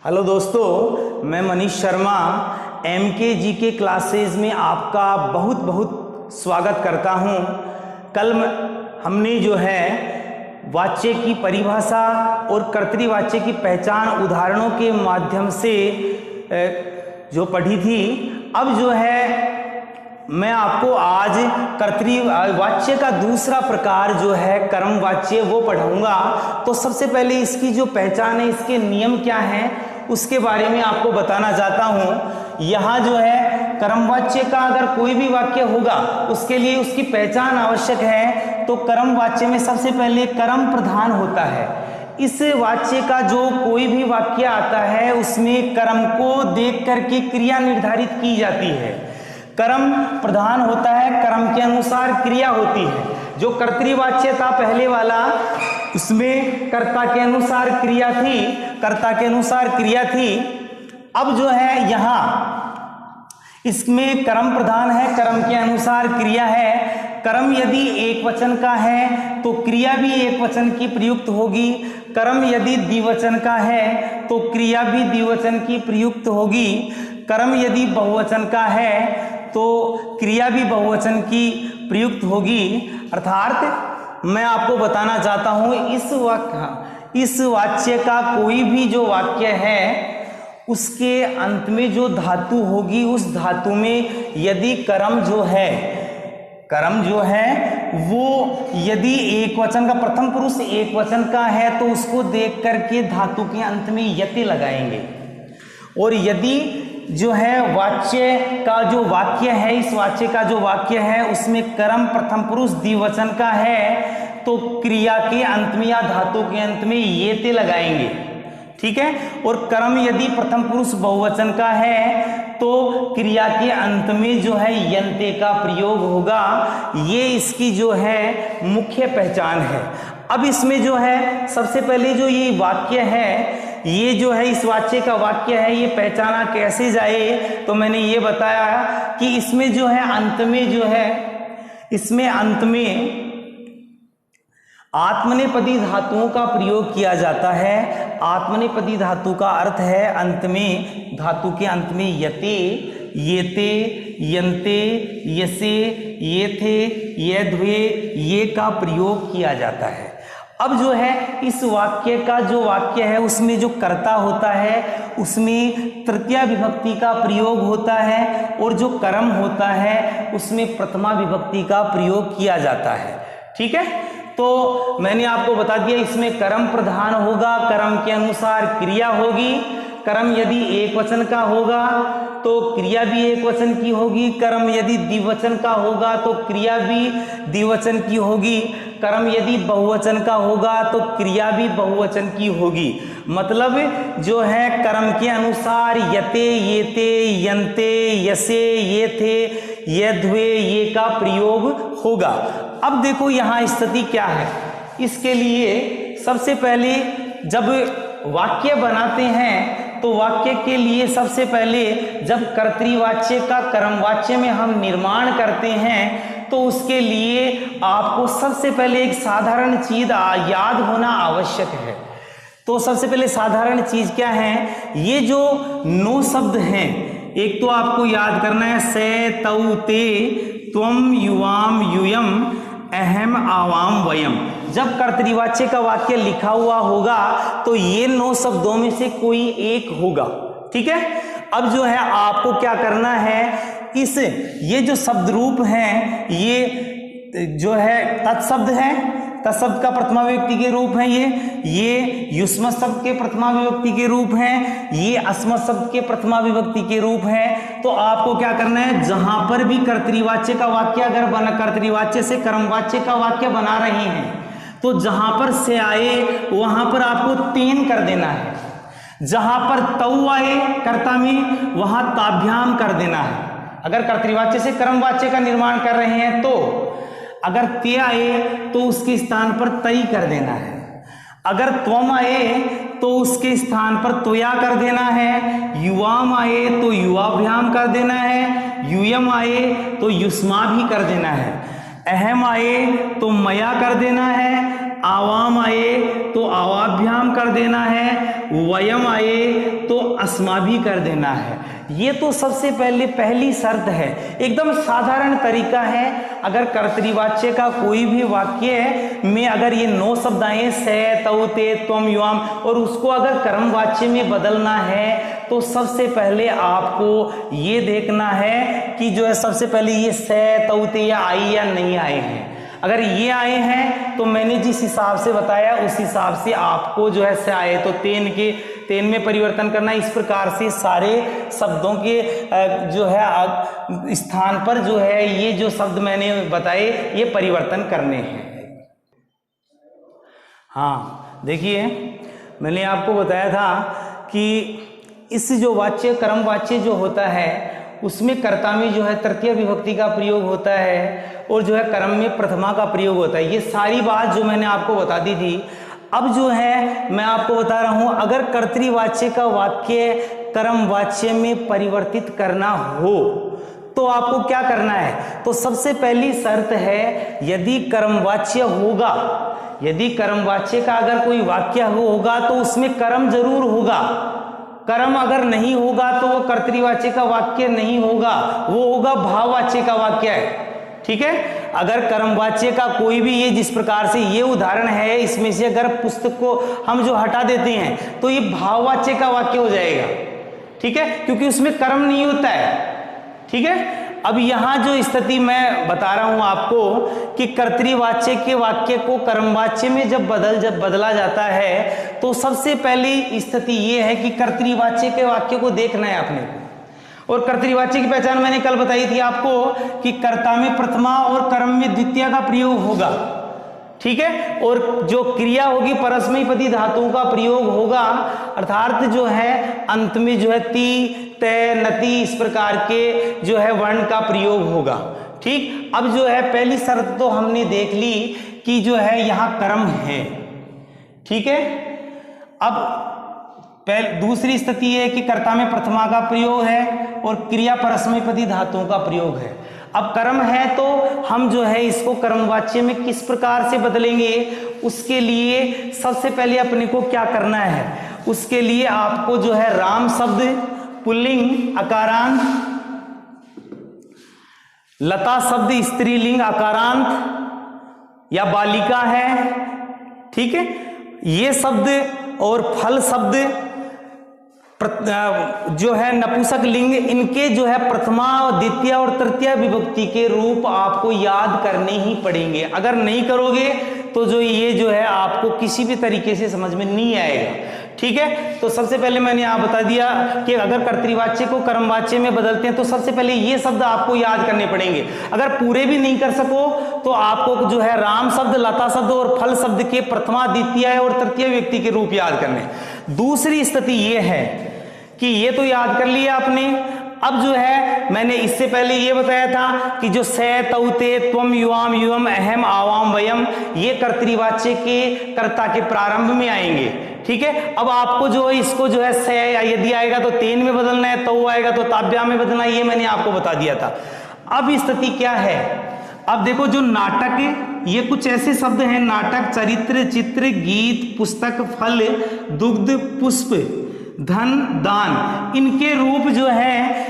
Hello दोस्तों, मैं Manish Sharma MK GK classes में आपका बहुत बहुत स्वागत करता हूं। कल हमने जो है वाच्य की परिभाषा और कर्तृवाच्य की पहचान उदाहरणों के माध्यम से जो पढ़ी थी। अब जो है मैं आपको आज कर्तृवाच्य का दूसरा प्रकार जो है कर्मवाच्य वो पढ़ाऊंगा। तो सबसे पहले इसकी जो पहचान है, इसके नियम क्या हैं, उसके बारे में आपको बताना चाहता हूं। यहाँ जो है कर्मवाच्य का अगर कोई भी वाक्य होगा उसके लिए उसकी पहचान आवश्यक है। तो कर्मवाच्य में सबसे पहले कर्म प्रधान होता है। इस वाच्य का जो कोई भी वाक्य आता है उसमें कर्म को देख करके क्रिया निर्धारित की जाती है। कर्म प्रधान होता है, कर्म के अनुसार क्रिया होती है। जो कर्तृवाच्य था पहले वाला, उसमें कर्ता के अनुसार क्रिया थी, कर्ता के अनुसार क्रिया थी। अब जो है यहाँ इसमें कर्म प्रधान है, कर्म के अनुसार क्रिया है। कर्म यदि एक वचन का है तो क्रिया भी एक वचन की प्रयुक्त होगी। कर्म यदि द्विवचन का है तो क्रिया भी द्विवचन की प्रयुक्त होगी। कर्म यदि बहुवचन का है तो क्रिया भी बहुवचन की प्रयुक्त होगी। अर्थात मैं आपको बताना चाहता हूं इस वाच्य का कोई भी जो वाक्य है उसके अंत में जो धातु होगी, उस धातु में यदि कर्म जो है वो यदि एक वचन का, प्रथम पुरुष एक वचन का है तो उसको देख करके धातु के अंत में यति लगाएंगे। और यदि जो है वाच्य का जो वाक्य है, इस वाच्य का जो वाक्य है उसमें कर्म प्रथम पुरुष द्विवचन का है तो क्रिया के अंत में या धातु के अंत में येते लगाएंगे। ठीक है। और कर्म यदि प्रथम पुरुष बहुवचन का है तो क्रिया के अंत में जो है यंते का प्रयोग होगा। ये इसकी जो है मुख्य पहचान है। अब इसमें जो है सबसे पहले जो ये वाक्य है, ये जो है इस वाच्य का वाक्य है, ये पहचाना कैसे जाए, तो मैंने ये बताया कि इसमें जो है अंत में जो है, इसमें अंत में आत्मनेपदी धातुओं का प्रयोग किया जाता है। आत्मनेपदी धातु का अर्थ है अंत में, धातु के अंत में यते, येते, यंते, यसे, येथे, येध्वे, ये का प्रयोग किया जाता है। अब जो है इस वाक्य का जो वाक्य है उसमें जो कर्ता होता है उसमें तृतीया विभक्ति का प्रयोग होता है और जो कर्म होता है उसमें प्रथमा विभक्ति का प्रयोग किया जाता है। ठीक है। तो मैंने आपको बता दिया इसमें कर्म प्रधान होगा, कर्म के अनुसार क्रिया होगी। कर्म यदि एक वचन का होगा तो क्रिया भी एक वचन की होगी। कर्म यदि द्विवचन का होगा तो क्रिया भी द्विवचन की होगी। कर्म यदि बहुवचन का होगा तो क्रिया भी बहुवचन की होगी। मतलब जो है कर्म के अनुसार यते, येते, यंते, यसे, येथे, यध्वे, ये का प्रयोग होगा। अब देखो यहाँ स्थिति क्या है। इसके लिए सबसे पहले जब वाक्य बनाते हैं तो वाक्य के लिए सबसे पहले जब कर्तृवाच्य का कर्मवाच्य में हम निर्माण करते हैं तो उसके लिए आपको सबसे पहले एक साधारण चीज याद होना आवश्यक है। तो सबसे पहले साधारण चीज क्या है, ये जो 9 शब्द हैं, एक तो आपको याद करना है से, तौ, ते, त्वम, युवाम, यूयम, अहम, आवाम, वयम। जब कर्तृवाच्य का वाक्य लिखा हुआ होगा तो ये 9 शब्दों में से कोई एक होगा। ठीक है। अब जो है आपको क्या करना है, ये जो शब्द रूप हैं, ये जो है तत्शब्द है, तत्शब्द का प्रथमा विभक्ति के रूप है, ये युष्म शब्द के प्रथमा विभक्ति के रूप हैं, ये अस्म शब्द के प्रथमा विभक्ति के रूप हैं। तो आपको क्या करना है, जहां पर भी कर्तृवाच्य का वाक्य अगर कर्तृवाच्य से कर्मवाच्य का वाक्य बना रहे हैं तो जहां पर से आए वहां पर आपको तेन कर देना है। जहां पर तौ आए कर्ता में वहां ताभ्याम कर देना है। अगर कर्तृवाच्य से कर्मवाच्य का निर्माण कर रहे हैं तो अगर ते आए तो उसके स्थान पर तई कर देना है। अगर त्वम आए तो उसके स्थान पर त्वया कर देना है। युवाम आए तो युवाभ्याम कर देना है। यूयम आए तो युष्मा भी कर देना है। अहम आए तो मया कर देना है। आवाम आए तो आवाभ्याम कर देना है, वयम आए तो अस्मा भी कर देना है। ये तो सबसे पहली शर्त है, एकदम साधारण तरीका है। अगर कर्तृवाच्य का कोई भी वाक्य में अगर ये 9 शब्द आए से, तौ, ते, त्वम, युवाम, और उसको अगर कर्मवाच्य में बदलना है तो सबसे पहले आपको ये देखना है कि जो है सबसे पहले ये से, तौ, ते या आई या नहीं आए हैं। अगर ये आए हैं तो मैंने जिस हिसाब से बताया उस हिसाब से आपको जो है से आए तो तेन में परिवर्तन करना। इस प्रकार से सारे शब्दों के जो है स्थान पर जो है ये जो शब्द मैंने बताए ये परिवर्तन करने हैं। हाँ देखिए, मैंने आपको बताया था कि इस जो वाच्य कर्म वाच्य जो होता है उसमें कर्ता में जो है तृतीय विभक्ति का प्रयोग होता है और जो है कर्म में प्रथमा का प्रयोग होता है। ये सारी बात जो मैंने आपको बता दी थी। अब जो है मैं आपको बता रहा हूं, अगर कर्तृवाच्य का वाक्य कर्मवाच्य में परिवर्तित करना हो तो आपको क्या करना है। तो सबसे पहली शर्त है, यदि कर्मवाच्य होगा, यदि कर्मवाच्य का अगर कोई वाक्य होगा तो उसमें कर्म जरूर होगा। कर्म अगर नहीं होगा तो वो कर्तृवाच्य का वाक्य नहीं होगा, वो होगा भाववाच्य का वाक्य है। ठीक है, अगर कर्मवाच्य का कोई भी, ये जिस प्रकार से ये उदाहरण है, इसमें से अगर पुस्तक को हम जो हटा देते हैं तो ये भाववाच्य का वाक्य हो जाएगा। ठीक है, क्योंकि उसमें कर्म नहीं होता है। ठीक है, अब यहां जो स्थिति मैं बता रहा हूं आपको कि कर्तृवाच्य के वाक्य को कर्मवाच्य में जब बदला जाता है तो सबसे पहली स्थिति ये है कि कर्तृवाच्य के वाक्य को देखना है आपने को। और कर्तृवाच्य की पहचान मैंने कल बताई थी आपको कि कर्ता में प्रथमा और कर्म में द्वितीय का प्रयोग होगा। ठीक है, और जो क्रिया होगी परस्मैपदी धातुओं का प्रयोग होगा, अर्थात जो है अंत में जो है ती, तय, नति इस प्रकार के जो है वर्ण का प्रयोग होगा। ठीक, अब जो है पहली शर्त तो हमने देख ली कि जो है यहां कर्म है। ठीक है, अब दूसरी स्थिति है कि कर्ता में प्रथमा का प्रयोग है और क्रिया परस्मैपदी धातुओं का प्रयोग है। अब कर्म है तो हम जो है इसको कर्मवाच्य में किस प्रकार से बदलेंगे, उसके लिए सबसे पहले अपने को क्या करना है, उसके लिए आपको जो है राम शब्द पुल्लिंग अकारांत, लता शब्द स्त्रीलिंग अकारांत या बालिका है। ठीक है, ये शब्द और फल शब्द जो है नपुंसक लिंग, इनके जो है प्रथमा और द्वितीय और तृतीय विभक्ति के रूप आपको याद करने ही पड़ेंगे। अगर नहीं करोगे तो जो ये जो है आपको किसी भी तरीके से समझ में नहीं आएगा। ठीक है, तो सबसे पहले मैंने आप बता दिया कि अगर कर्तृवाच्य को कर्मवाच्य में बदलते हैं तो सबसे पहले ये शब्द आपको याद करने पड़ेंगे। अगर पूरे भी नहीं कर सको तो आपको जो है राम शब्द, लता शब्द और फल शब्द के प्रथमा, द्वितीय और तृतीय व्यक्ति के रूप याद करने। दूसरी स्थिति ये है कि ये तो याद कर लिया आपने। अब जो है मैंने इससे पहले ये बताया था कि जो से, तौ, ते, त्वम, युवाम, युवम, अहम, आवाम, वयम, ये कर्तृवाच्य के कर्ता के प्रारंभ में आएंगे। ठीक है, अब आपको जो है इसको जो है से यदि आएगा तो तेन में बदलना है, तौ आएगा तो ताभ्या में बदलना है, ये मैंने आपको बता दिया था। अब स्थिति क्या है, अब देखो जो नाटक, ये कुछ ऐसे शब्द हैं, नाटक, चरित्र, चित्र, गीत, पुस्तक, फल, दुग्ध, पुष्प, धन, दान, इनके रूप जो है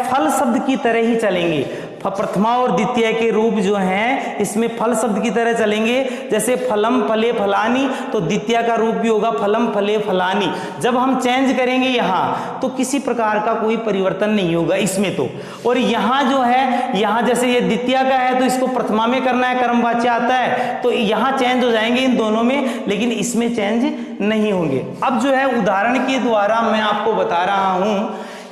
फल शब्द की तरह ही चलेंगे। प्रथमा और द्वितीय के रूप जो हैं इसमें फल शब्द की तरह चलेंगे। जैसे फलम फले फलानी, तो द्वितीय का रूप भी होगा फलम फले फलानी। जब हम चेंज करेंगे यहाँ तो किसी प्रकार का कोई परिवर्तन नहीं होगा इसमें तो। और यहाँ जो है, यहाँ जैसे ये द्वितीय का है तो इसको प्रथमा में करना है, कर्मवाच्य आता है तो यहाँ चेंज हो जाएंगे इन दोनों में, लेकिन इसमें चेंज नहीं होंगे। अब जो है उदाहरण के द्वारा मैं आपको बता रहा हूं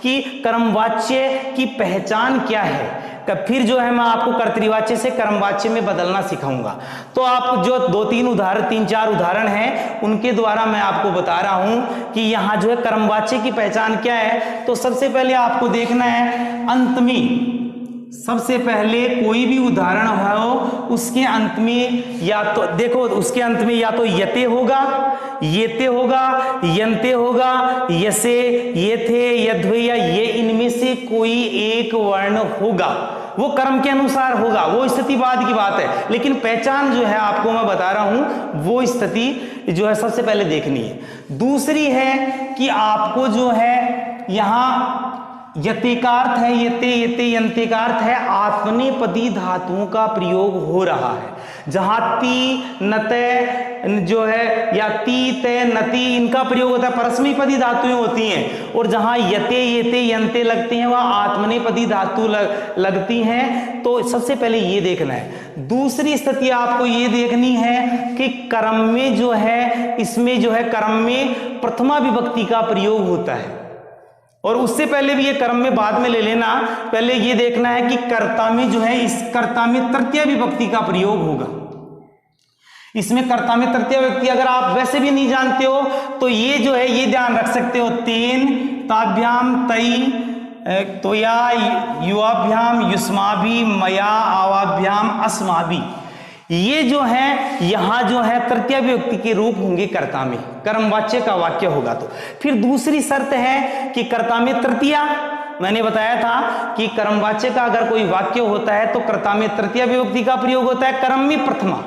कि कर्मवाच्य की पहचान क्या है। फिर जो है मैं आपको कर्तृवाच्य से कर्मवाच्य में बदलना सिखाऊंगा। तो आप जो 3-4 उदाहरण हैं उनके द्वारा मैं आपको बता रहा हूं कि यहाँ जो है कर्मवाच्य की पहचान क्या है। तो सबसे पहले आपको देखना है अंत में, सबसे पहले कोई भी उदाहरण हो उसके अंत में या तो देखो उसके अंत में या तो यते होगा, येते होगा, यंते होगा, यसे, ये थे, यध्वे या ये, इनमें से कोई एक वर्ण होगा। वो कर्म के अनुसार होगा, वो स्थिति बाद की बात है, लेकिन पहचान जो है आपको मैं बता रहा हूं वो स्थिति जो है सबसे पहले देखनी है। दूसरी है कि आपको जो है यहां यते का अर्थ है, यते यंते का अर्थ है आत्मनेपदी धातुओं का प्रयोग हो रहा है। जहां ती नते जो है या ती ते नती इनका प्रयोग होता है, परस्मैपदी धातुएं होती हैं, और जहां यते येते यंते लगते हैं वह आत्मनेपदी धातु लगती हैं। तो सबसे पहले ये देखना है। दूसरी स्थिति आपको ये देखनी है कि कर्म में जो है, इसमें जो है कर्म में प्रथमा विभक्ति का प्रयोग होता है, और उससे पहले भी ये कर्म में बाद में ले लेना, पहले ये देखना है कि कर्ता में जो है, इस कर्ता में तृतीय विभक्ति का प्रयोग होगा। इसमें कर्ता में तृतीय विभक्ति अगर आप वैसे भी नहीं जानते हो तो ये जो है ये ध्यान रख सकते हो, तेन ताभ्याम तई तोया युवाभ्याम युष्माभि मया आवाभ्याम अस्माभि, ये जो है यहां जो है तृतीय विभक्ति के रूप होंगे कर्ता में, कर्मवाच्य का वाक्य होगा। तो फिर दूसरी शर्त है कि कर्ता में तृतीया, मैंने बताया था कि कर्मवाच्य का अगर कोई वाक्य होता है तो कर्ता में तृतीय विभक्ति का प्रयोग होता है, कर्म में प्रथमा।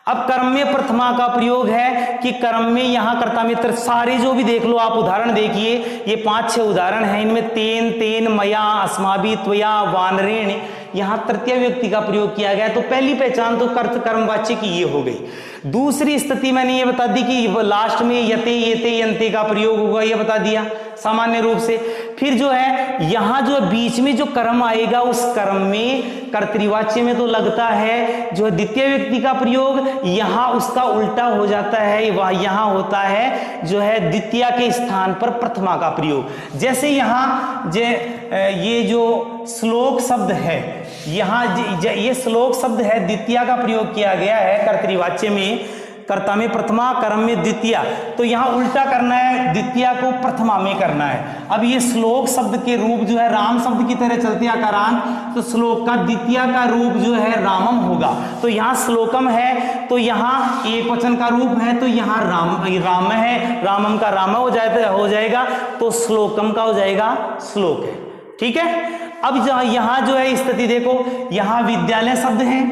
अब कर्म में प्रथमा का प्रयोग है कि कर्म में यहां कर्ता में सारे जो भी देख लो आप उदाहरण देखिए, ये 5-6 उदाहरण हैं, इनमें तेन तेन मया अस्माभि त्वया वानरेण यहां तृतीय व्यक्ति का प्रयोग किया गया। तो पहली पहचान तो कर्मवाच्य की ये हो गई। दूसरी स्थिति मैंने ये बता दी कि लास्ट में यते येते यंते का प्रयोग होगा, ये बता दिया सामान्य रूप से। फिर जो है यहां जो बीच में जो कर्म आएगा उस कर्म में कर्तृवाच्य में तो लगता है जो द्वितीय व्यक्ति का प्रयोग, यहां उसका उल्टा हो जाता है, वह यहां होता है जो है द्वितीय के स्थान पर प्रथमा का प्रयोग। जैसे यहां ये जो श्लोक शब्द है, यहां ये श्लोक शब्द है द्वितीय का प्रयोग किया गया है कर्तृवाच्य में, कर्ता में प्रथमा कर्म में द्वितीय, तो यहां उल्टा करना है, द्वितीय को प्रथमा में करना है। अब ये श्लोक शब्द के रूप जो है राम शब्द की तरह चलते आकारांत, तो श्लोक का द्वितीय का रूप जो है रामम होगा। तो यहां श्लोकम है तो यहां एक वचन का रूप है, तो यहां राम है, रामम का राम हो जाएगा, तो श्लोकम का हो जाएगा श्लोक है। ठीक है। अब यहां जो है स्थिति देखो, यहां विद्यालय शब्द है,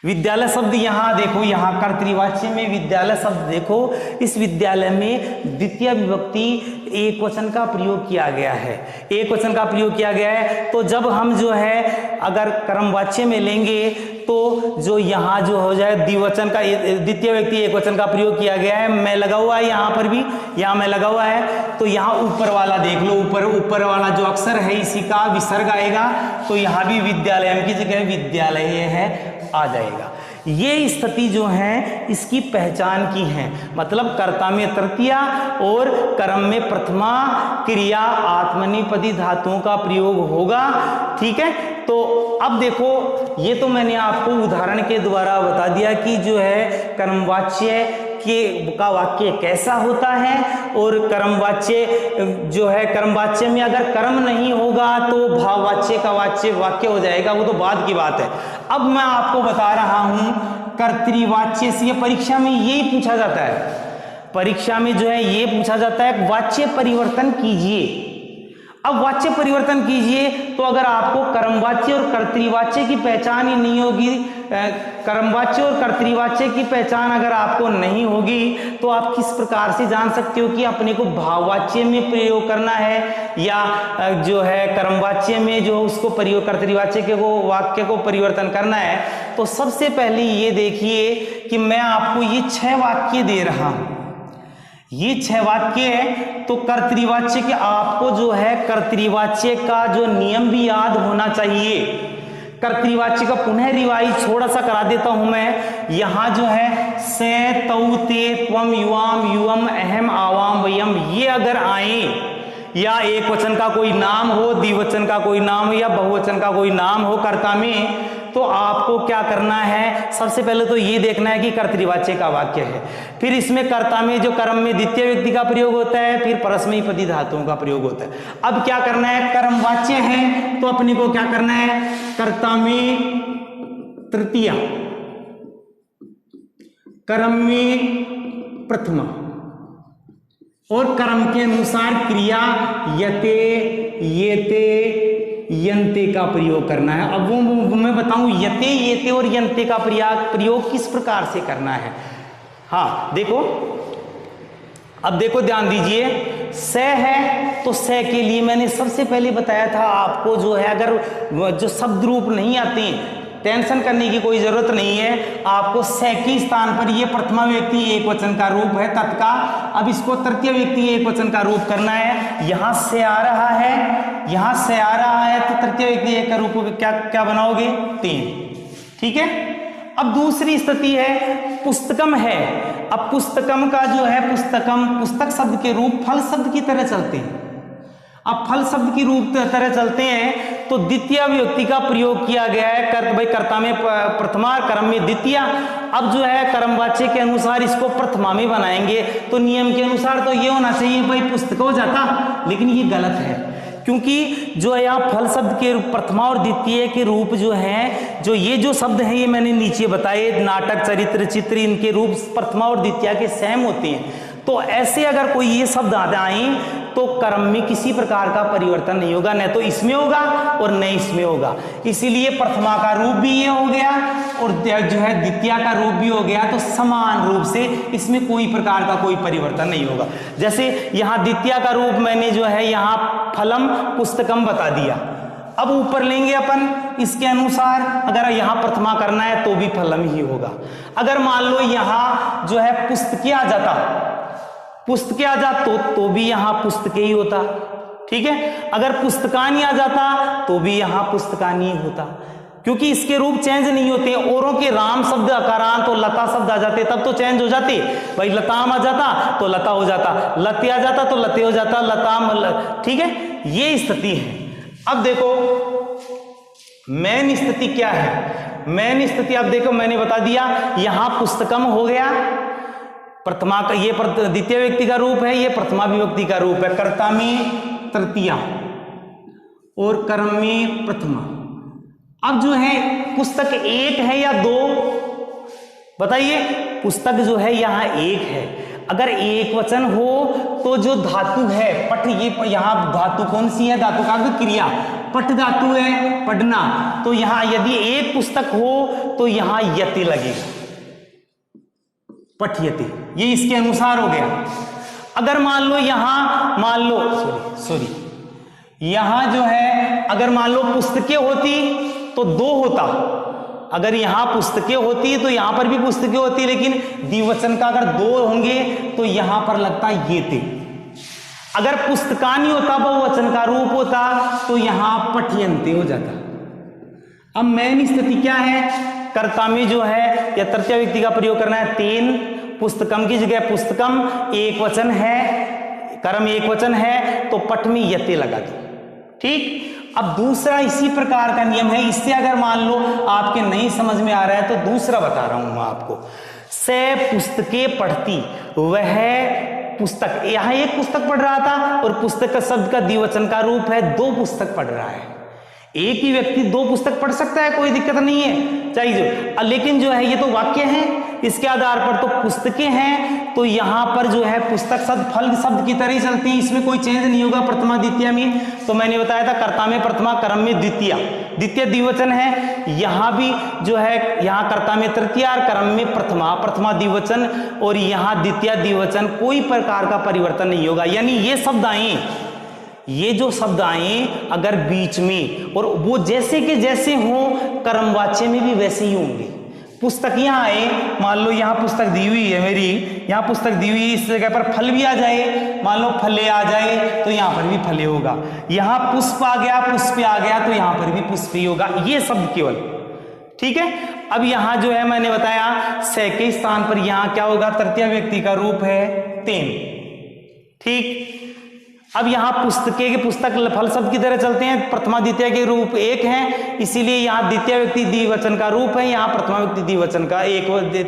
विद्यालय शब्द यहां देखो, यहां कर्तृवाच्य में विद्यालय शब्द देखो, इस विद्यालय में द्वितीय विभक्ति एक वचन का प्रयोग किया गया है, एक वचन का प्रयोग किया गया है। तो जब हम जो है अगर कर्मवाच्य में लेंगे तो जो यहां जो हो जाए द्विवचन का, द्वितीय व्यक्ति एक वचन का प्रयोग किया गया है, मैं लगा हुआ है यहां पर भी, यहां मैं लगा हुआ है, तो यहां ऊपर वाला देख लो, ऊपर वाला जो अक्षर है इसी का विसर्ग आएगा, तो यहां भी विद्यालय की जगह विद्यालय है आ जाएगा। ये स्थिति जो है इसकी पहचान की है, मतलब कर्ता में तृतीया और कर्म में प्रथमा क्रिया आत्मनेपदी धातुओं का प्रयोग होगा। ठीक है। तो अब देखो, ये तो मैंने आपको उदाहरण के द्वारा बता दिया कि जो है कर्मवाच्य का वाक्य कैसा होता है, और कर्मवाच्य जो है कर्मवाच्य में अगर कर्म नहीं होगा तो भाववाच्य का वाक्य हो जाएगा, वो तो बाद की बात है। अब मैं आपको बता रहा हूं कर्तृवाच्य से, परीक्षा में यही पूछा जाता है, परीक्षा में जो है ये पूछा जाता है वाच्य परिवर्तन कीजिए। अब वाच्य परिवर्तन कीजिए, तो अगर आपको कर्मवाच्य और कर्तृवाच्य की पहचान ही नहीं होगी, कर्मवाच्य और कर्तृवाच्य की पहचान अगर आपको नहीं होगी, तो आप किस प्रकार से जान सकते हो कि अपने को भाववाच्य में प्रयोग करना है या जो है कर्मवाच्य में जो उसको प्रयोग कर्तृवाच्य के को वाक्य को परिवर्तन करना है। तो सबसे पहले ये देखिए कि मैं आपको ये 6 वाक्य दे रहा हूं, ये 6 वाक्य है, तो कर्तृवाच्य के आपको जो है कर्तृवाच्य का जो नियम भी याद होना चाहिए। कर्तृवाच्य का पुनः रिवाइज थोड़ा सा करा देता हूं मैं। यहां जो है से तौ ते त्वम युवाम युवम अहम आवाम वयम, ये अगर आए, या एक वचन का कोई नाम हो, द्विवचन का कोई नाम हो, या बहुवचन का कोई नाम हो कर्ता में, तो आपको क्या करना है, सबसे पहले तो ये देखना है कि कर्तृवाच्य का वाक्य है। फिर इसमें कर्ता में जो कर्म में द्वितीय व्यक्ति का प्रयोग होता है, फिर परस्मैपदी धातुओं का प्रयोग होता है। अब क्या करना है, कर्मवाच्य है तो अपने को क्या करना है, कर्ता में तृतीया, कर्म में प्रथमा, और कर्म के अनुसार क्रिया यते येते यंते का प्रयोग करना है। अब वो मैं बताऊं यते, येते और यंते का प्रयोग किस प्रकार से करना है। हाँ देखो, अब देखो ध्यान दीजिए, स है तो स के लिए मैंने सबसे पहले बताया था आपको, जो है अगर जो शब्द रूप नहीं आते हैं टेंशन करने की कोई जरूरत नहीं है। आपको स के स्थान पर ये प्रथमा व्यक्ति एक वचन का रूप है तत्का, अब इसको तृतीय व्यक्ति एक वचन का रूप करना है। यहां से आ रहा है, यहां से आ रहा है, तो तृतीय व्यक्ति एक का रूप क्या क्या बनाओगे, तीन। ठीक है। अब दूसरी स्थिति है पुस्तकम है। अब पुस्तकम का जो है पुस्तकम, पुस्तक शब्द के रूप फल शब्द की तरह चलते हैं। अब फल शब्द की रूप तरह चलते हैं तो द्वितीय विभक्ति का प्रयोग किया गया है। भाई कर्ता में प्रथमा, कर्म में द्वितीय। अब जो है कर्मवाच्य के अनुसार इसको प्रथमा में बनाएंगे तो नियम के अनुसार तो ये होना चाहिए भाई पुस्तक हो जाता, लेकिन ये गलत है, क्योंकि जो है यहाँ फल शब्द के प्रथमा और द्वितीय के रूप जो हैं, जो ये जो शब्द हैं ये मैंने नीचे बताए, नाटक, चरित्र, चित्र, इनके रूप प्रथमा और द्वितीय के सेम होते हैं। तो ऐसे अगर कोई ये शब्द आए तो कर्म में किसी प्रकार का परिवर्तन नहीं होगा, न तो इसमें होगा और न इसमें होगा। इसीलिए प्रथमा का रूप भी ये हो गया और जो है द्वितीय का रूप भी हो गया, तो समान रूप से इसमें कोई प्रकार का कोई परिवर्तन नहीं होगा। जैसे यहाँ द्वितीय का रूप मैंने जो है यहाँ फलम पुस्तकम बता दिया। अब ऊपर लेंगे अपन इसके अनुसार, अगर यहाँ प्रथमा करना है तो भी फलम ही होगा। अगर मान लो यहाँ जो है पुस्तके आ जाता, पुस्तके आ जाता तो भी यहाँ पुस्तके ही होता। ठीक है। अगर पुस्तकानी आ जाता तो भी यहाँ पुस्तकानी होता, क्योंकि इसके रूप चेंज नहीं होते। औरों के राम शब्द अकारांत तो लता शब्द आ जाते तब तो चेंज हो जाते। भाई लताम आ जाता तो लता हो जाता, लते आ जाता तो लते हो जाता, लताम। ठीक है, ये स्थिति है। अब देखो मेन स्थिति क्या है। मेन स्थिति अब देखो मैंने बता दिया, यहां पुस्तकम हो गया, प्रथमा का ये द्वितीय व्यक्ति का रूप है, ये प्रथमा विभक्ति का रूप है। कर्ता में तृतीया और कर्म में प्रथमा। अब जो है पुस्तक एक है या दो, बताइए। पुस्तक जो है यहां एक है। अगर एक वचन हो तो जो धातु है पठ, ये यहां धातु कौन सी है, धातु का क्रिया पठ धातु है, पढ़ना। तो यहां यदि एक पुस्तक हो तो यहां यति लगेगा, पठयति, ये इसके अनुसार हो गया। अगर मान लो यहां, मान लो सॉरी यहां जो है अगर मान लो पुस्तकें होती तो दो होता। अगर यहां पुस्तकें होती तो यहां पर भी पुस्तकें होती, लेकिन द्विवचन का अगर दो होंगे तो यहां पर लगता ये थे। अगर पुस्तकानी होता, बहुवचन का रूप होता, तो यहां पठयन्ते हो जाता। अब मेन स्थिति क्या है, कर्ता में जो है या तृतीय व्यक्ति का प्रयोग करना है तीन। पुस्तकम की जगह पुस्तकम एक वचन है, कर्म एक वचन है, तो पठ में यते लगा दो। ठीक। अब दूसरा इसी प्रकार का नियम है। इससे अगर मान लो आपके नहीं समझ में आ रहा है तो दूसरा बता रहा हूं मैं आपको। से पुस्तकें पढ़ती, वह पुस्तक, यहां एक पुस्तक पढ़ रहा था और पुस्तक का शब्द का द्विवचन का रूप है, दो पुस्तक पढ़ रहा है। एक ही व्यक्ति दो पुस्तक पढ़ सकता है, कोई दिक्कत नहीं है, चाहिए। लेकिन जो है ये तो वाक्य है, इसके आधार पर तो पुस्तकें हैं, तो यहां पर जो है पुस्तक शब्द फल शब्द की तरह ही चलती है, इसमें कोई चेंज नहीं होगा प्रथमा द्वितीय में। तो मैंने बताया था कर्ता में प्रथमा, कर्म में द्वितीय, द्वितीय द्विवचन है। यहां भी जो है यहां कर्ता में तृतीय और कर्म में प्रथमा, प्रथमा द्विवचन, और यहां द्वितीय द्विवचन, कोई प्रकार का परिवर्तन नहीं होगा। यानी ये शब्द आए, ये जो शब्द आए अगर बीच में, और वो जैसे के जैसे हो कर्मवाच्य में भी वैसे ही होंगे। पुस्तक यहाँ आए, मान लो यहाँ पुस्तक दी हुई है मेरी, यहाँ पुस्तक दी हुई है, इस जगह पर फल भी आ जाए, मान लो फले आ जाए तो यहाँ पर भी फले होगा। यहाँ पुष्प आ गया, पुष्प आ गया, तो यहाँ पर भी पुष्प ही होगा। ये शब्द केवल, ठीक है। अब यहाँ जो है मैंने बताया से के स्थान पर यहाँ क्या होगा, तृतीय व्यक्ति का रूप है तेन। ठीक। अब यहाँ पुस्तके के पुस्तक फल शब्द की तरह चलते हैं, प्रथमा द्वितीय के रूप एक हैं, इसीलिए यहाँ द्वितीय व्यक्ति द्विवचन का रूप है, यहाँ प्रथमा व्यक्ति द्विवचन का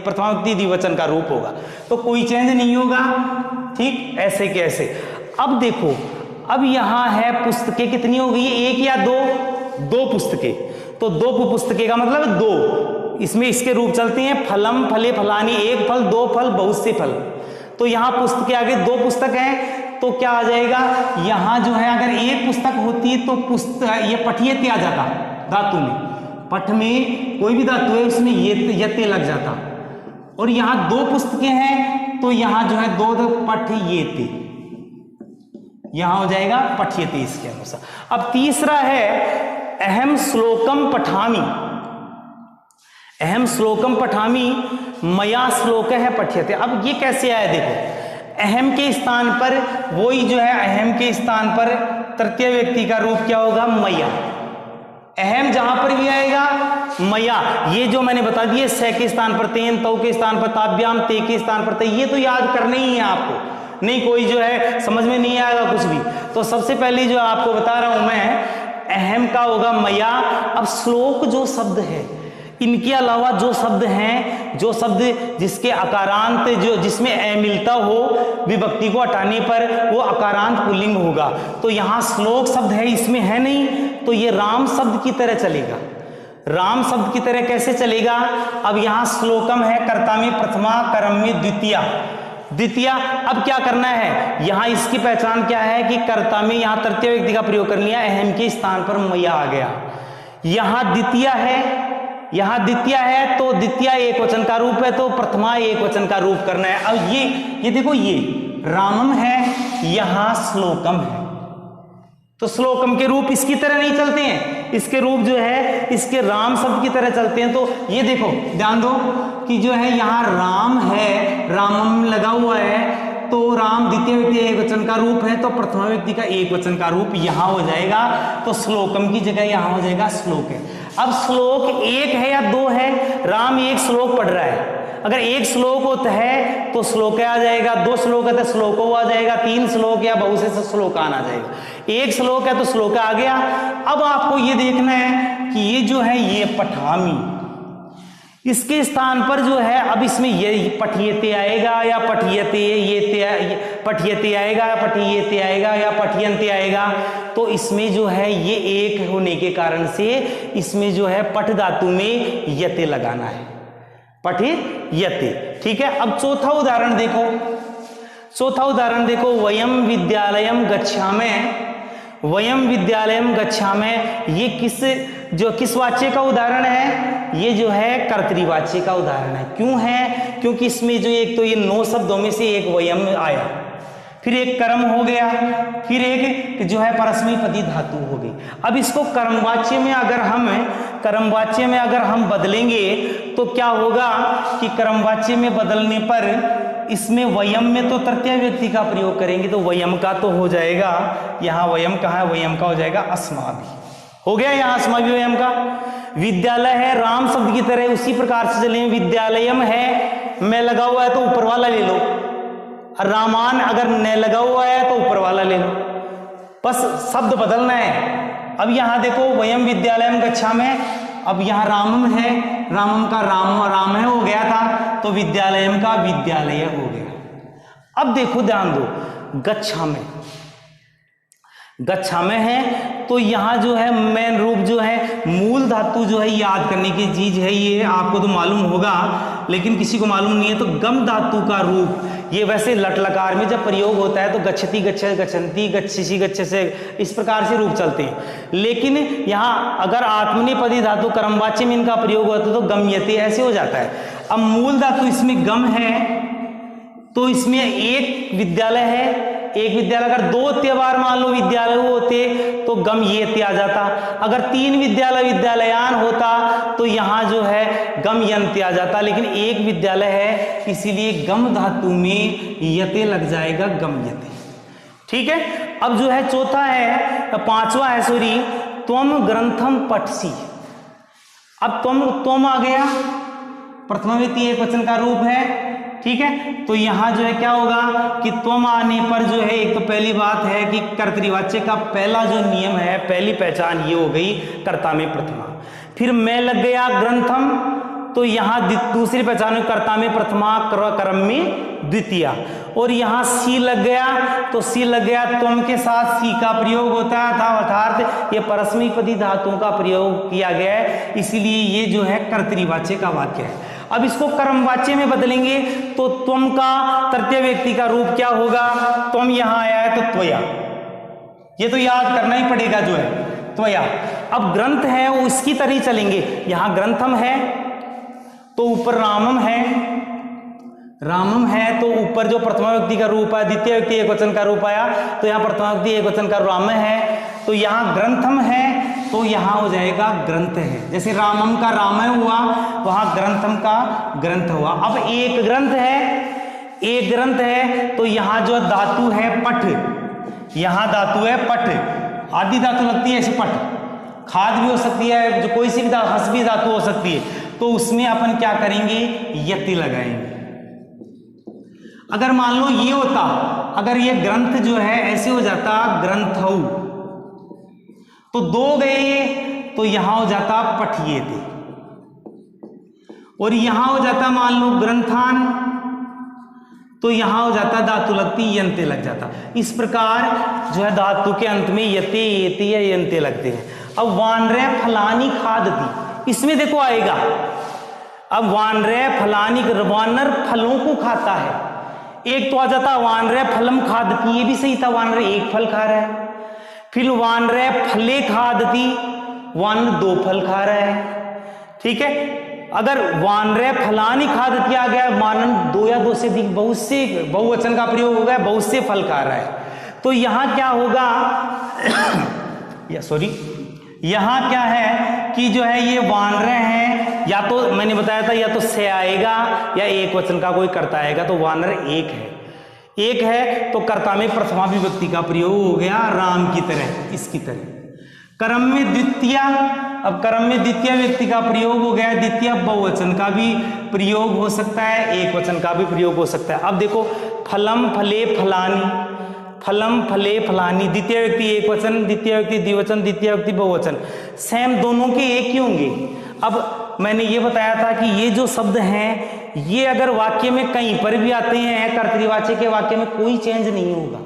प्रथमा व्यक्ति द्विवचन का रूप होगा, तो कोई चेंज नहीं होगा। ठीक, ऐसे कैसे। अब देखो, अब यहाँ है पुस्तकें कितनी हो गई, एक या दो, दो पुस्तकें, तो दो पुस्तकें का मतलब दो, इसमें इसके रूप चलते हैं फलम, फले, फलानी, एक फल, दो फल, बहुत से फल। तो यहाँ पुस्तकें आगे दो पुस्तक हैं, तो क्या आ जाएगा, यहां जो है अगर एक पुस्तक होती तो पुस्तक ये पठियते आ जाता धातु में, पठ में कोई भी धातु है उसमें यते लग जाता, और यहां दो पुस्तकें हैं तो यहां जो है दो पठयेते, यहां हो जाएगा पठयते इसके अनुसार। अब तीसरा है अहम श्लोकम पठामि, अहम श्लोकम पठामि मया श्लोक है पठ्यते। अब ये कैसे आया देखो, अहम के स्थान पर वही जो है, अहम के स्थान पर तृतीय व्यक्ति का रूप क्या होगा, मया। अहम जहां पर भी आएगा मया, ये जो मैंने बता दिए स के स्थान पर तेन, तौ के स्थान पर ताभ्याम, ते के स्थान पर ते, ये तो याद करने ही है आपको, नहीं कोई जो है समझ में नहीं आएगा कुछ भी। तो सबसे पहले जो आपको बता रहा हूं मैं, अहम का होगा मया। अब श्लोक जो शब्द है, इनके अलावा जो शब्द हैं, जो शब्द जिसके अकारांत जो जिसमें ए मिलता हो विभक्ति को हटाने पर वो अकारांत पुल्लिंग होगा। तो यहाँ श्लोक शब्द है इसमें है नहीं, तो ये राम शब्द की तरह चलेगा। राम शब्द की तरह कैसे चलेगा, अब यहाँ श्लोकम है कर्ता में प्रथमा, कर्म में द्वितीया, द्वितीया। अब क्या करना है, यहाँ इसकी पहचान क्या है कि कर्ता में यहाँ तृतीय व्यक्ति का प्रयोग कर लिया, अहम के स्थान पर मया आ गया। यहाँ द्वितीया है, यहां द्वितीय है तो द्वितीय एक वचन का रूप है, तो प्रथमा एक वचन का रूप करना है। अब ये देखो, ये रामम है, यहां श्लोकम है, तो श्लोकम के रूप इसकी तरह नहीं चलते हैं, इसके रूप जो है इसके राम शब्द की तरह चलते हैं। तो ये देखो ध्यान दो कि जो है यहाँ राम है, रामम लगा हुआ है, तो राम द्वितीय व्यक्ति एक वचन का रूप है, तो प्रथमा व्यक्ति का एक वचन का रूप यहां हो जाएगा, तो श्लोकम की जगह यहां हो जाएगा श्लोक है। अब श्लोक एक है या दो है, राम एक श्लोक पढ़ रहा है, अगर एक श्लोक होता है तो श्लोक आ जाएगा, दो श्लोक है तो श्लोको आ जाएगा, तीन श्लोक या बहुत से श्लोकान आ जाएगा, एक श्लोक है तो श्लोक आ गया। अब आपको ये देखना है कि ये जो है ये पठामी, इसके स्थान पर जो है अब इसमें ये पठियते आएगा या पठियते ये पठियते आएगा या पठियते आएगा या पठियंते आएगा, तो इसमें जो है ये एक होने के कारण से इसमें जो है पठ धातु में यते लगाना है, पठियते। ठीक है, अब चौथा उदाहरण देखो, चौथा उदाहरण देखो, वयम विद्यालयम गच्छामि, वयम विद्यालयम गच्छामि, ये किस वाच्य का उदाहरण है, ये जो है कर्तृवाच्य का उदाहरण है। क्यों है, क्योंकि इसमें जो एक तो ये 9 शब्दों में से एक वयम आया, फिर एक कर्म हो गया, फिर एक जो है परस्मैपदी धातु हो गई। अब इसको कर्मवाच्य में अगर हम बदलेंगे तो क्या होगा कि कर्मवाच्य में बदलने पर इसमें वयम में तो तृतीय व्यक्ति का प्रयोग करेंगे, तो वयम का तो हो जाएगा, यहाँ वयम कहाँ है, वयम का हो जाएगा अस्माभि, हो गया यहाँ अस्माभि वयम का। विद्यालय है राम शब्द की तरह, उसी प्रकार से चलें, विद्यालयम है मैं लगा हुआ है तो ऊपर वाला ले लो, रामान अगर न लगा हुआ है तो ऊपर वाला ले लो, बस शब्द बदलना है। अब यहाँ देखो वयम विद्यालयम गच्छामि, अब यहाँ रामम है, रामम का राम है हो गया था, तो विद्यालयम का विद्यालय हो गया। अब देखो ध्यान दो, गच्छामि, गच्छामि है तो यहाँ जो है मेन रूप जो है, मूल धातु जो है याद करने की चीज है, ये आपको तो मालूम होगा लेकिन किसी को मालूम नहीं है। तो गम धातु का रूप ये वैसे लट लकार में जब प्रयोग होता है तो गच्छति, गच्छन्ति, गच्छसि, गच्छसे, इस प्रकार से रूप चलते हैं। लेकिन यहाँ अगर आत्मनेपदी धातु कर्मवाच्य में इनका प्रयोग होता है तो गम्यते ऐसे हो जाता है। अब मूल धातु इसमें गम है तो इसमें एक विद्यालय है, एक विद्यालय, अगर 2 त्योहार मान लो विद्यालय होते तो गम ये आ जाता, अगर 3 विद्यालय विद्यालयान होता तो यहाँ जो है गम यंते आ जाता, लेकिन एक विद्यालय है इसीलिए गम धातु में यते लग जाएगा, गम यते। ठीक है, अब जो है चौथा है, पांचवा है सॉरी, त्वम ग्रंथम पठसी। अब त्वम आ गया, प्रथमा व्यक्ति एक वचन का रूप है, ठीक है, तो यहां जो है क्या होगा कि त्वम आने पर जो है एक तो पहली बात है कि कर्तृवाच्य का पहला जो नियम है, पहली पहचान ये हो गई कर्ता में प्रथमा। फिर मैं लग गया ग्रंथम, तो यहाँ दूसरी पहचान कर्ता में प्रथमा, कर्म में द्वितीया, और यहाँ सी लग गया तो सी लग गया, त्वम के साथ सी का प्रयोग होता है था, अर्थात ये परस्मैपदी धातुओं का प्रयोग किया गया है, इसीलिए ये जो है कर्तृवाच्य का वाक्य है। अब इसको कर्मवाच्य में बदलेंगे तो त्वम का तृतीय व्यक्ति का रूप क्या होगा? त्वम यहां आया है तो त्वया, ये तो याद करना ही पड़ेगा जो है त्वया। अब ग्रंथ है वो इसकी तरह ही चलेंगे, यहां ग्रंथम है तो ऊपर रामम है, रामम है तो ऊपर जो प्रथमा व्यक्ति का रूप है, द्वितीय व्यक्ति एक वचन का रूप आया तो यहाँ प्रथमा व्यक्ति एक वचन का राम है, तो यहाँ ग्रंथम है तो यहाँ हो जाएगा ग्रंथ है। जैसे रामम का रामय हुआ वहां ग्रंथम का ग्रंथ हुआ। अब एक ग्रंथ है, एक ग्रंथ है तो यहाँ जो धातु है पठ, यहाँ धातु है पठ, आदि धातु लगती है ऐसे पठ, खाद भी हो सकती है, जो कोई सी भी हंसवी धातु हो सकती है, तो उसमें अपन क्या करेंगे? यति लगाएंगे। अगर मान लो ये होता, अगर ये ग्रंथ जो है ऐसे हो जाता ग्रंथौ, तो दो गए तो यहां हो जाता पठिए थे, और यहां हो जाता मान लो ग्रंथान, तो यहां हो जाता धातु लगती यंते लग जाता। इस प्रकार जो है धातु के अंत में यते येते या यंते लगते हैं। अब वानरे फलानी खादती, इसमें देखो आएगा, अब वानरे फलानी, वानर फलों को खाता है, एक तो आ जाता वानरे फलम खादती, ये भी सही था, वानरे एक फल खा रहा है। फिर वानरे फले खादती, वानर दो फल खा रहा है, ठीक है। अगर वानरे फलानी खादती आ गया, वानर दो या दो से अधिक बहुत से बहुवचन का प्रयोग हो गया, बहुत से फल खा रहा है, तो यहां क्या होगा या सॉरी यहां क्या है कि जो है ये वानरे हैं, या तो मैंने बताया था या तो से आएगा या एक वचन का कोई कर्ता आएगा, तो वानर एक है, एक है तो कर्ता में प्रथमा विभक्ति का प्रयोग हो गया राम की तरह, इसकी तरह। कर्म में द्वितीय, अब कर्म में द्वितीय व्यक्ति का प्रयोग हो गया, द्वितीय बहुवचन का भी प्रयोग हो सकता है, एक वचन का भी प्रयोग हो सकता है। अब देखो फलम फले फलानी, फलम फले फलानी, द्वितीय व्यक्ति एक वचन, द्वितीय व्यक्ति द्विवचन, द्वितीय व्यक्ति बहुवचन, सेम दोनों के एक ही होंगे। अब मैंने ये बताया था कि ये जो शब्द हैं ये अगर वाक्य में कहीं पर भी आते हैं, कर्तृवाच्य के वाक्य में कोई चेंज नहीं होगा,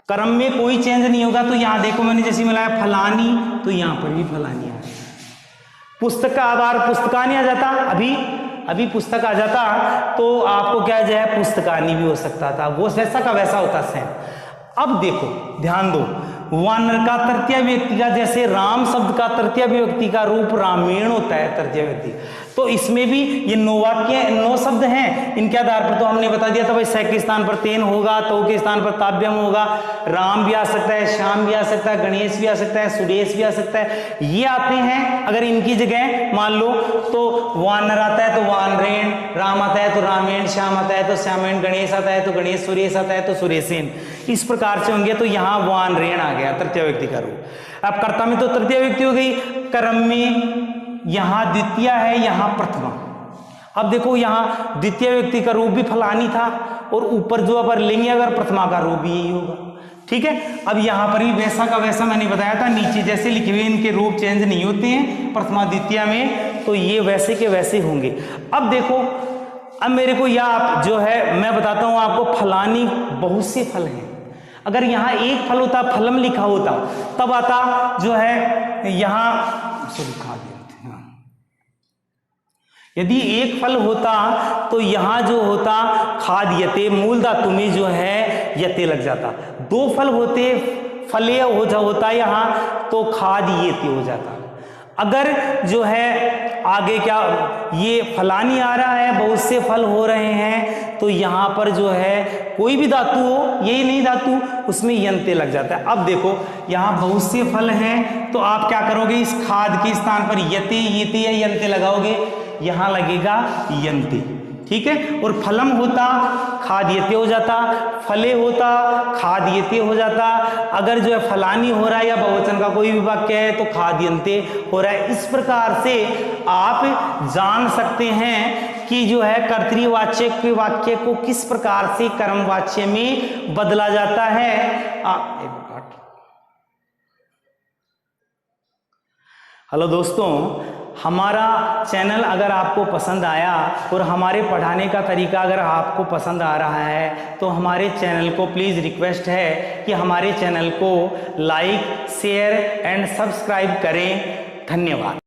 कर्म में कोई चेंज नहीं होगा। तो यहां देखो मैंने जैसे मिलाया फलानी, तो यहां पर भी फलानी आ, पुस्तक का आधार पुस्तकानी आ जाता, अभी पुस्तक आ जाता तो आपको क्या जो है पुस्तकानी भी हो सकता था, वो वैसा का वैसा होता सेम। अब देखो ध्यान दो, वानर का तृतीय व्यक्ति का, जैसे राम शब्द का तृतीय व्यक्ति का रूप रामेण होता है तृतीय व्यक्ति, तो इसमें भी ये 9 वाक्य 9 शब्द हैं, इनके आधार पर तो हमने बता दिया था भाई से के स्थान पर तेन होगा, तो के स्थान पर ताभ्यम होगा, राम भी आ सकता है, श्याम भी आ सकता है, गणेश भी आ सकता है, सुरेश भी आ सकता है, ये आते हैं। अगर इनकी जगह मान लो तो वानर आता है तो वानरेण, राम आता है तो रामेण, श्याम आता है तो श्यामेण, गणेश आता है तो गणेश, सुरेश आता है तो सुरेशेन, इस प्रकार से होंगे। तो यहाँ वानरेण आ गया तृतीय व्यक्ति का रूप। अब कर्ता में तो तृतीय व्यक्ति हो गई, कर्म में यहां द्वितीय है, यहां प्रथमा। अब देखो यहां द्वितीय व्यक्ति का रूप भी फलानी था, और ऊपर जो अगर लेंगे अगर प्रथमा का रूप भी यही होगा, ठीक है। अब यहां पर भी वैसा का वैसा मैंने बताया था, नीचे जैसे लिखे हुए इनके रूप चेंज नहीं होते हैं प्रथमा द्वितीय में, तो ये वैसे के वैसे होंगे। अब देखो, अब मेरे को यह जो है मैं बताता हूं आपको, फलानी बहुत से फल हैं, अगर यहाँ एक फल होता, फलम लिखा होता, तब आता जो है यहाँ लिखा दिया, यदि एक फल होता तो यहां जो होता खाद यते, मूल धातु में जो है यते लग जाता। 2 फल होते, फले होता यहां तो खाद येते हो जाता। अगर जो है आगे क्या, ये फलानी आ रहा है, बहुत से फल हो रहे हैं, तो यहां पर जो है कोई भी धातु हो, यही नहीं धातु, उसमें यंते लग जाता है। अब देखो यहां बहुत से फल हैं, तो आप क्या करोगे, इस खाद के स्थान पर यते येते या यंते लगाओगे, यहां लगेगा यंते, ठीक है। और फलम होता खाद्यते हो जाता, फले होता खाद्यते हो जाता। अगर जो है फलानी हो रहा है या बहुवचन का कोई भी वाक्य है तो खाद्यंते हो रहा है। इस प्रकार से आप जान सकते हैं कि जो है कर्तृवाच्य के वाक्य को किस प्रकार से कर्मवाच्य में बदला जाता है। हेलो दोस्तों, हमारा चैनल अगर आपको पसंद आया और हमारे पढ़ाने का तरीका अगर आपको पसंद आ रहा है तो हमारे चैनल को प्लीज़ रिक्वेस्ट है कि हमारे चैनल को लाइक, शेयर एंड सब्सक्राइब करें। धन्यवाद।